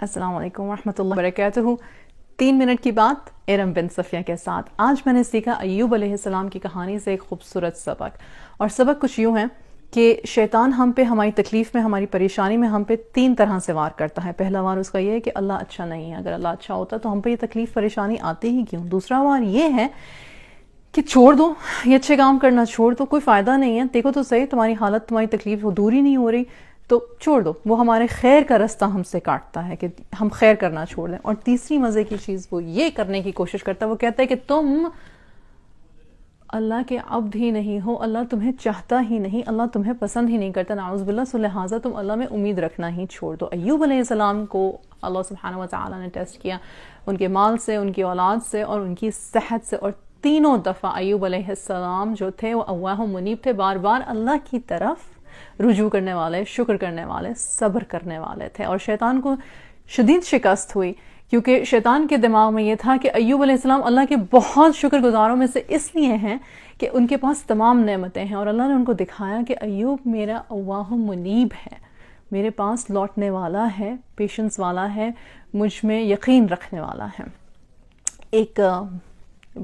السلام علیکم ورحمۃ اللہ وبرکاتہ۔ 3 منٹ کی بات ارم بن صفیہ کے ساتھ۔ آج میں نے سیکھا ایوب علیہ السلام کی کہانی سے ایک خوبصورت سبق، اور سبق کچھ یوں ہے کہ شیطان ہم پہ، ہماری تکلیف میں، ہماری پریشانی میں ہم پہ 3 طرح سے وار کرتا ہے۔ پہلا وار اس کا یہ ہے کہ اللہ اچھا نہیں ہے، اگر اللہ اچھا ہوتا تو ہم پہ یہ تکلیف پریشانی آتی ہی کیوں۔ دوسرا وار یہ ہے کہ چھوڑ دو، یہ اچھے کام کرنا چھوڑ دو، کوئی فائدہ نہیں ہے، دیکھو تو صحیح تمہاری حالت، تمہاری تکلیف وہ دور ہی نہیں ہو رہی، تو چھوڑ دو، وہ ہمارے خیر کا رستہ ہم سے کاٹتا ہے کہ ہم خیر کرنا چھوڑ دیں۔ اور تیسری مزے کی چیز وہ یہ کرنے کی کوشش کرتا ہے، وہ کہتا ہے کہ تم اللہ کے عبد ہی نہیں ہو، اللہ تمہیں چاہتا ہی نہیں، اللہ تمہیں پسند ہی نہیں کرتا، نعوذ باللہ، سو لہٰذا تم اللہ میں امید رکھنا ہی چھوڑ دو۔ ایوب علیہ السلام کو اللہ سبحانہ وتعالی نے ٹیسٹ کیا، ان کے مال سے، ان کی اولاد سے، اور ان کی صحت سے، اور تینوں دفعہ ایوب علیہ السلام جو تھے وہ اواہ منیب تھے، بار بار اللہ کی طرف رجوع کرنے والے، شکر کرنے والے، صبر کرنے والے تھے۔ اور شیطان کو شدید شکست ہوئی، کیونکہ شیطان کے دماغ میں یہ تھا کہ ایوب علیہ السلام اللہ کے بہت شکر گزاروں میں سے اس لیے ہیں کہ ان کے پاس تمام نعمتیں ہیں، اور اللہ نے ان کو دکھایا کہ ایوب میرا اواہ منیب ہے، میرے پاس لوٹنے والا ہے، پیشنس والا ہے، مجھ میں یقین رکھنے والا ہے۔ ایک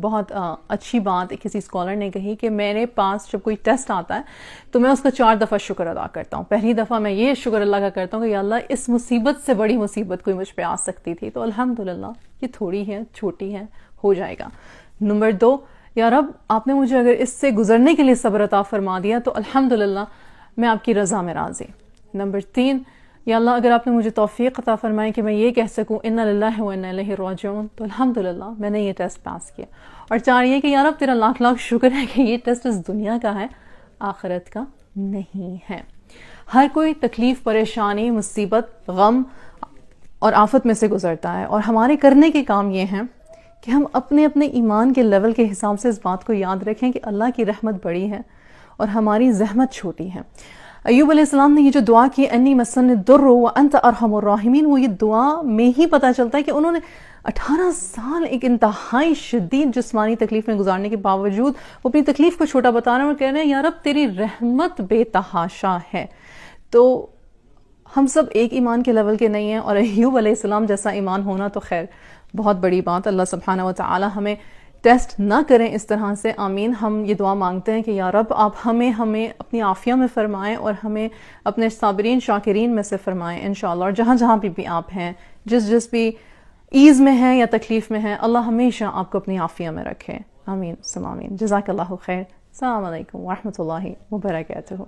بہت اچھی بات کسی اسکالر نے کہی کہ میرے پاس جب کوئی ٹیسٹ آتا ہے تو میں اس کا 4 دفعہ شکر ادا کرتا ہوں۔ پہلی دفعہ میں یہ شکر اللہ کا کرتا ہوں کہ یا اللہ اس مصیبت سے بڑی مصیبت کوئی مجھ پہ آ سکتی تھی، تو الحمدللہ یہ تھوڑی ہے، چھوٹی ہے، ہو جائے گا۔ نمبر 2، یا رب آپ نے مجھے اگر اس سے گزرنے کے لیے صبر عطا فرما دیا تو الحمدللہ میں آپ کی رضا میں راضی۔ نمبر 3، یا اللہ اگر آپ نے مجھے توفیق عطا فرمائی کہ میں یہ کہہ سکوں انا للہ و انا الیہ راجعون، تو الحمدللہ میں نے یہ ٹیسٹ پاس کیا۔ اور 4 یہ کہ یا رب تیرا لاکھ لاکھ شکر ہے کہ یہ ٹیسٹ اس دنیا کا ہے، آخرت کا نہیں ہے۔ ہر کوئی تکلیف، پریشانی، مصیبت، غم اور آفت میں سے گزرتا ہے، اور ہمارے کرنے کے کام یہ ہیں کہ ہم اپنے اپنے ایمان کے لیول کے حساب سے اس بات کو یاد رکھیں کہ اللہ کی رحمت بڑی ہے اور ہماری زحمت چھوٹی ہے۔ ایوب علیہ السلام نے یہ جو دعا کی انی مسنی الضر وانت ارحم الراحمین، وہ یہ دعا میں ہی پتہ چلتا ہے کہ انہوں نے 18 سال ایک انتہائی شدید جسمانی تکلیف میں گزارنے کے باوجود وہ اپنی تکلیف کو چھوٹا بتا رہے ہیں اور کہہ رہے ہیں یا رب تیری رحمت بے تحاشا ہے۔ تو ہم سب ایک ایمان کے لیول کے نہیں ہیں، اور ایوب علیہ السلام جیسا ایمان ہونا تو خیر بہت بڑی بات۔ اللہ سبحانہ وتعالی ہمیں ٹیسٹ نہ کریں اس طرح سے، آمین۔ ہم یہ دعا مانگتے ہیں کہ یا رب آپ ہمیں اپنی عافیہ میں فرمائیں، اور ہمیں اپنے صابرین شاکرین میں سے فرمائیں انشاءاللہ، اور جہاں جہاں بھی آپ ہیں، جس بھی ایز میں ہیں یا تکلیف میں ہیں، اللہ ہمیشہ آپ کو اپنی عافیہ میں رکھے، آمین ثم آمین۔ جزاک اللہ خیر۔ السلام علیکم ورحمۃ اللہ وبرکاتہ۔